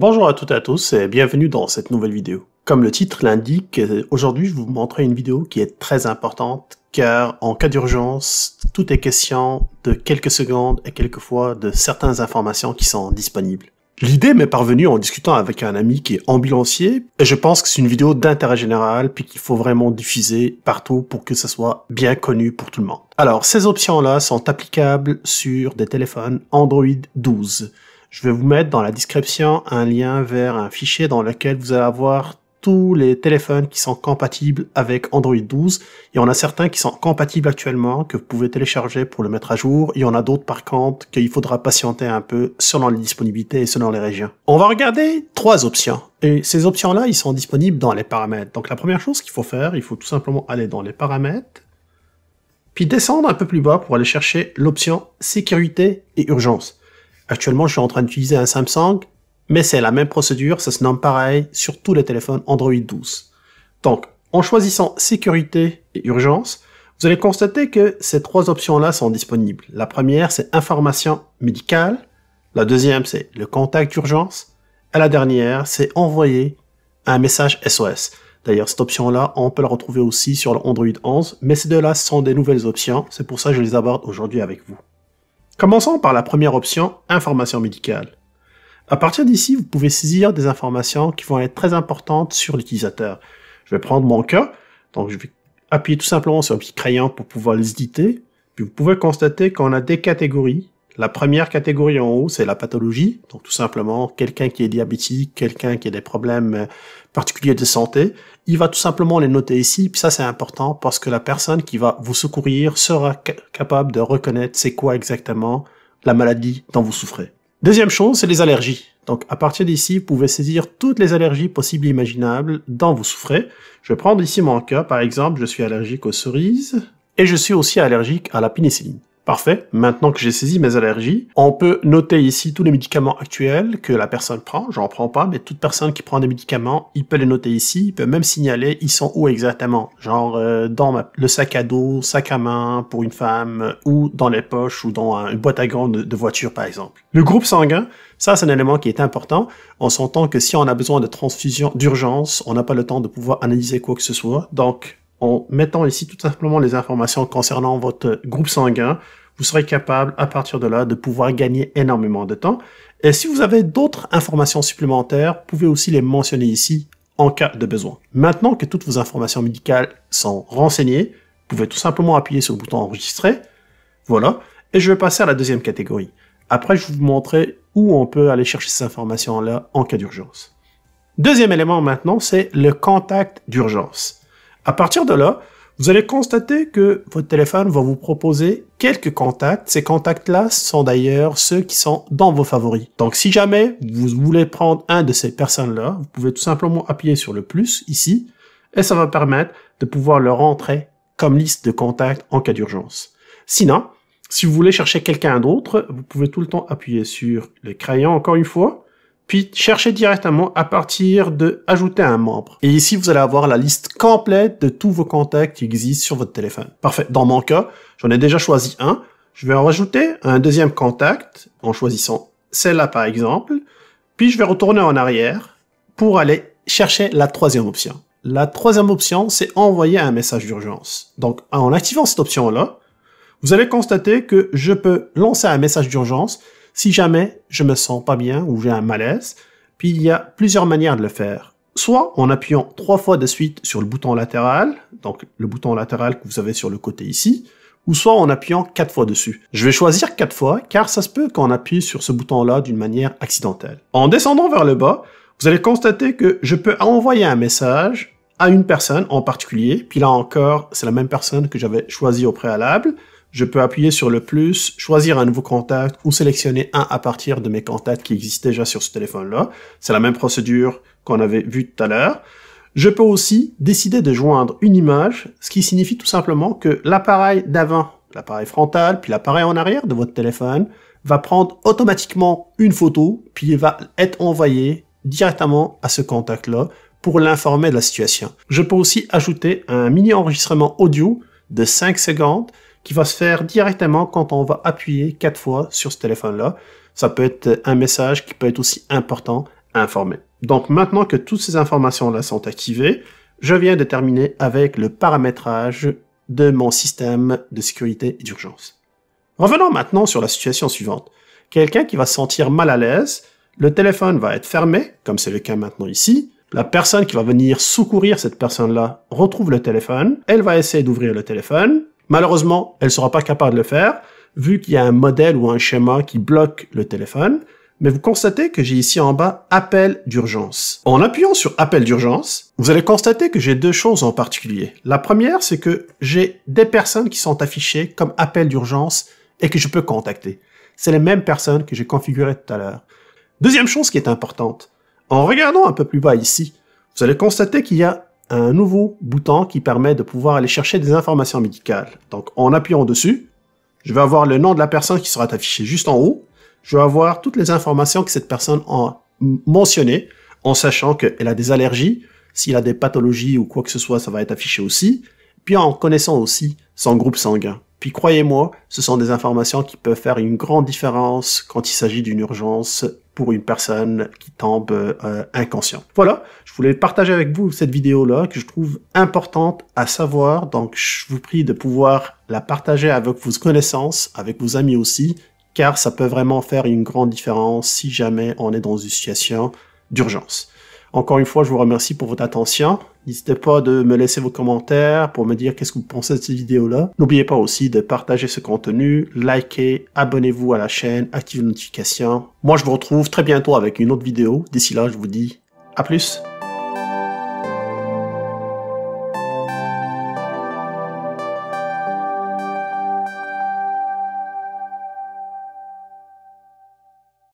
Bonjour à toutes et à tous et bienvenue dans cette nouvelle vidéo. Comme le titre l'indique, aujourd'hui je vais vous montrer une vidéo qui est très importante car en cas d'urgence, tout est question de quelques secondes et quelquefois de certaines informations qui sont disponibles. L'idée m'est parvenue en discutant avec un ami qui est ambulancier et je pense que c'est une vidéo d'intérêt général puis qu'il faut vraiment diffuser partout pour que ça soit bien connu pour tout le monde. Alors ces options-là sont applicables sur des téléphones Android 12. Je vais vous mettre dans la description un lien vers un fichier dans lequel vous allez avoir tous les téléphones qui sont compatibles avec Android 12. Il y en a certains qui sont compatibles actuellement, que vous pouvez télécharger pour le mettre à jour. Il y en a d'autres par contre qu'il faudra patienter un peu selon les disponibilités et selon les régions. On va regarder trois options. Et ces options-là, ils sont disponibles dans les paramètres. Donc la première chose qu'il faut faire, il faut tout simplement aller dans les paramètres, puis descendre un peu plus bas pour aller chercher l'option sécurité et urgence. Actuellement, je suis en train d'utiliser un Samsung, mais c'est la même procédure, ça se nomme pareil sur tous les téléphones Android 12. Donc, en choisissant sécurité et urgence, vous allez constater que ces trois options-là sont disponibles. La première, c'est information médicale. La deuxième, c'est le contact d'urgence. Et la dernière, c'est envoyer un message SOS. D'ailleurs, cette option-là, on peut la retrouver aussi sur le Android 11, mais ces deux-là sont des nouvelles options. C'est pour ça que je les aborde aujourd'hui avec vous. Commençons par la première option, information médicale. À partir d'ici, vous pouvez saisir des informations qui vont être très importantes sur l'utilisateur. Je vais prendre mon cas, donc je vais appuyer tout simplement sur un petit crayon pour pouvoir les éditer. Puis vous pouvez constater qu'on a des catégories. La première catégorie en haut, c'est la pathologie, donc tout simplement quelqu'un qui est diabétique, quelqu'un qui a des problèmes particuliers de santé. Il va tout simplement les noter ici, puis ça c'est important parce que la personne qui va vous secourir sera capable de reconnaître c'est quoi exactement la maladie dont vous souffrez. Deuxième chose, c'est les allergies. Donc à partir d'ici, vous pouvez saisir toutes les allergies possibles et imaginables dont vous souffrez. Je vais prendre ici mon cas, par exemple, je suis allergique aux cerises et je suis aussi allergique à la pénicilline. Parfait. Maintenant que j'ai saisi mes allergies, on peut noter ici tous les médicaments actuels que la personne prend. J'en prends pas, mais toute personne qui prend des médicaments, il peut les noter ici. Il peut même signaler ils sont où exactement. Genre dans le sac à dos, sac à main pour une femme, ou dans les poches, ou dans une boîte à gants de voiture par exemple. Le groupe sanguin, ça c'est un élément qui est important. On s'entend que si on a besoin de transfusion d'urgence, on n'a pas le temps de pouvoir analyser quoi que ce soit. Donc, en mettant ici tout simplement les informations concernant votre groupe sanguin, vous serez capable, à partir de là, de pouvoir gagner énormément de temps. Et si vous avez d'autres informations supplémentaires, vous pouvez aussi les mentionner ici en cas de besoin. Maintenant que toutes vos informations médicales sont renseignées, vous pouvez tout simplement appuyer sur le bouton enregistrer. Voilà. Et je vais passer à la deuxième catégorie. Après, je vais vous montrer où on peut aller chercher ces informations-là en cas d'urgence. Deuxième élément maintenant, c'est le contact d'urgence. À partir de là, vous allez constater que votre téléphone va vous proposer quelques contacts. Ces contacts-là sont d'ailleurs ceux qui sont dans vos favoris. Donc, si jamais vous voulez prendre un de ces personnes-là, vous pouvez tout simplement appuyer sur le plus ici et ça va permettre de pouvoir le rentrer comme liste de contacts en cas d'urgence. Sinon, si vous voulez chercher quelqu'un d'autre, vous pouvez tout le temps appuyer sur le crayon encore une fois, puis cherchez directement à partir de ajouter un membre. Et ici, vous allez avoir la liste complète de tous vos contacts qui existent sur votre téléphone. Parfait. Dans mon cas, j'en ai déjà choisi un. Je vais en rajouter un deuxième contact en choisissant celle-là par exemple. Puis je vais retourner en arrière pour aller chercher la troisième option. La troisième option, c'est envoyer un message d'urgence. Donc, en activant cette option-là, vous allez constater que je peux lancer un message d'urgence si jamais je me sens pas bien ou j'ai un malaise, puis il y a plusieurs manières de le faire. Soit en appuyant 3 fois de suite sur le bouton latéral, donc le bouton latéral que vous avez sur le côté ici, ou soit en appuyant 4 fois dessus. Je vais choisir 4 fois, car ça se peut qu'on appuie sur ce bouton-là d'une manière accidentelle. En descendant vers le bas, vous allez constater que je peux envoyer un message à une personne en particulier, puis là encore, c'est la même personne que j'avais choisie au préalable. Je peux appuyer sur le plus, choisir un nouveau contact ou sélectionner un à partir de mes contacts qui existent déjà sur ce téléphone-là. C'est la même procédure qu'on avait vue tout à l'heure. Je peux aussi décider de joindre une image, ce qui signifie tout simplement que l'appareil d'avant, l'appareil frontal, puis l'appareil en arrière de votre téléphone, va prendre automatiquement une photo, puis il va être envoyé directement à ce contact-là pour l'informer de la situation. Je peux aussi ajouter un mini enregistrement audio de 5 secondes qui va se faire directement quand on va appuyer 4 fois sur ce téléphone-là. Ça peut être un message qui peut être aussi important informé. Donc maintenant que toutes ces informations-là sont activées, je viens de terminer avec le paramétrage de mon système de sécurité et d'urgence. Revenons maintenant sur la situation suivante. Quelqu'un qui va se sentir mal à l'aise, le téléphone va être fermé, comme c'est le cas maintenant ici. La personne qui va venir secourir cette personne-là retrouve le téléphone. Elle va essayer d'ouvrir le téléphone. Malheureusement, elle ne sera pas capable de le faire, vu qu'il y a un modèle ou un schéma qui bloque le téléphone. Mais vous constatez que j'ai ici en bas « Appel d'urgence ». En appuyant sur « Appel d'urgence », vous allez constater que j'ai deux choses en particulier. La première, c'est que j'ai des personnes qui sont affichées comme « Appel d'urgence » et que je peux contacter. C'est les mêmes personnes que j'ai configurées tout à l'heure. Deuxième chose qui est importante, en regardant un peu plus bas ici, vous allez constater qu'il y a un nouveau bouton qui permet de pouvoir aller chercher des informations médicales. Donc, en appuyant dessus, je vais avoir le nom de la personne qui sera affiché juste en haut. Je vais avoir toutes les informations que cette personne a mentionnées, en sachant qu'elle a des allergies, s'il a des pathologies ou quoi que ce soit, ça va être affiché aussi, puis en connaissant aussi son groupe sanguin. Puis croyez-moi, ce sont des informations qui peuvent faire une grande différence quand il s'agit d'une urgence pour une personne qui tombe inconsciente. Voilà, je voulais partager avec vous cette vidéo-là que je trouve importante à savoir, donc je vous prie de pouvoir la partager avec vos connaissances, avec vos amis aussi, car ça peut vraiment faire une grande différence si jamais on est dans une situation d'urgence. Encore une fois, je vous remercie pour votre attention. N'hésitez pas de me laisser vos commentaires pour me dire qu'est-ce que vous pensez de cette vidéo-là. N'oubliez pas aussi de partager ce contenu, likez, abonnez-vous à la chaîne, activez les notifications. Moi, je vous retrouve très bientôt avec une autre vidéo. D'ici là, je vous dis à plus.